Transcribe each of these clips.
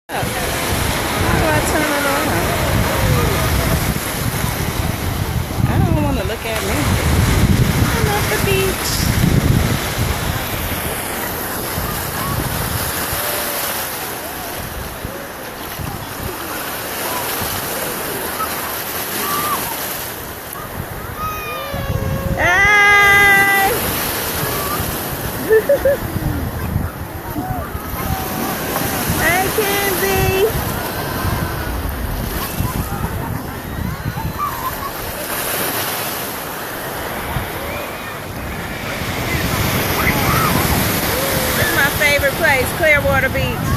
How do I turn it on? I don't want to look at me. I'm at the beach. Hey! Hey, Kenzie! This is my favorite place, Clearwater Beach.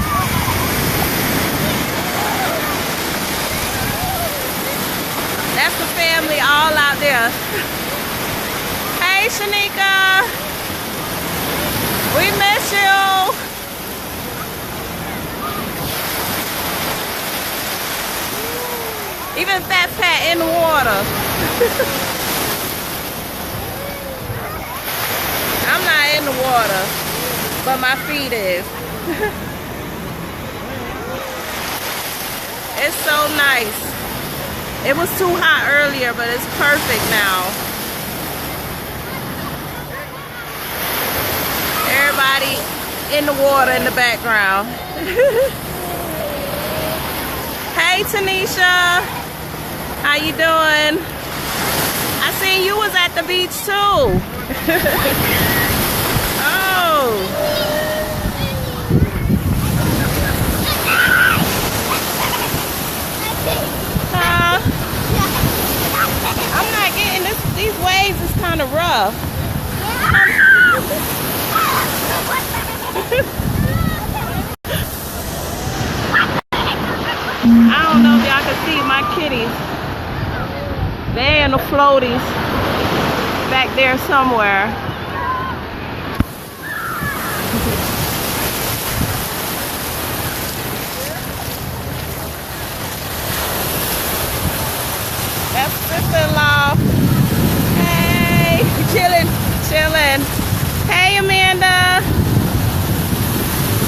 That's the family all out there. Hey, Shanika! We miss you! Even Fat Pat in the water. I'm not in the water, but my feet is. It's so nice. It was too hot earlier, but it's perfect now. Everybody in the water in the background. Hey, Tanisha. How you doing? I seen you was at the beach too. Oh. I'm not getting this. These waves is kind of rough. I don't know if y'all can see my kitties. They in the floaties back there somewhere. That's sister-in-law. Hey, chilling, chilling. Hey, Amanda.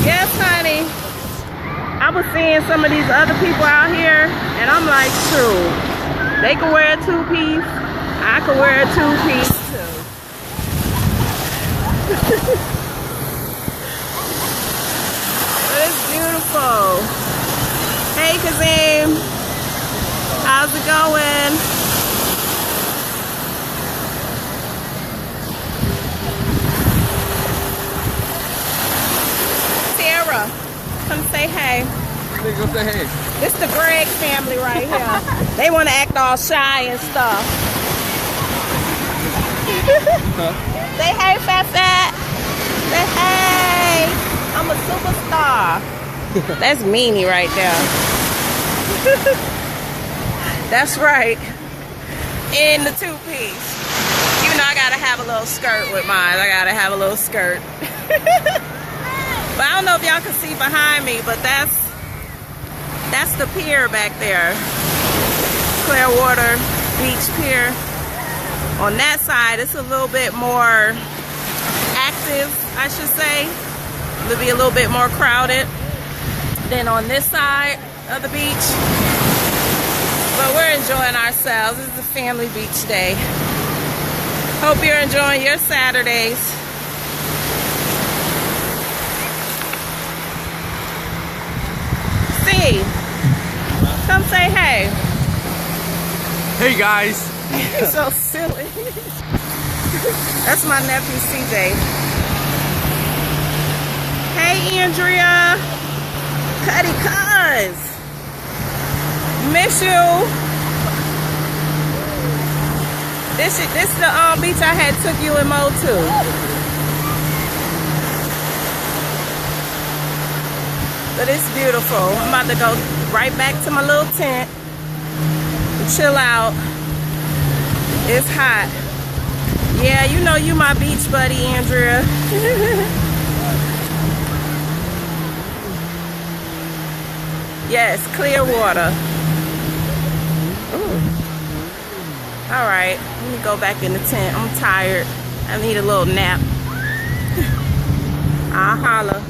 Yes, honey. I was seeing some of these other people out here, and I'm like, shoot, they can wear a two-piece. I can wear a two-piece too. But it's beautiful. Hey, Kazim. How's it going? Sarah, come say hey. Go say hey. This the Greg family right here. They want to act all shy and stuff. Say hey, Fat Fat. Say hey. I'm a superstar. That's Meanie right there. That's right. In the two-piece. Even though I gotta have a little skirt with mine. I gotta have a little skirt. But I don't know if y'all can see behind me, but that's the pier back there. Clearwater Beach Pier. On that side, it's a little bit more active, I should say. It'll be a little bit more crowded than on this side of the beach. But we're enjoying ourselves. This is a family beach day. Hope you're enjoying your Saturdays. See, come say hey. Hey guys. You're so silly. That's my nephew CJ. Hey Andrea. Cuddy Cuz. Miss you. This is the beach I had took you and Mo to. But it's beautiful. I'm about to go right back to my little tent and chill out. It's hot. Yeah, you know you my beach buddy, Andrea. Yes, Clearwater. All right, let me go back in the tent. I'm tired. I need a little nap. I'll holla.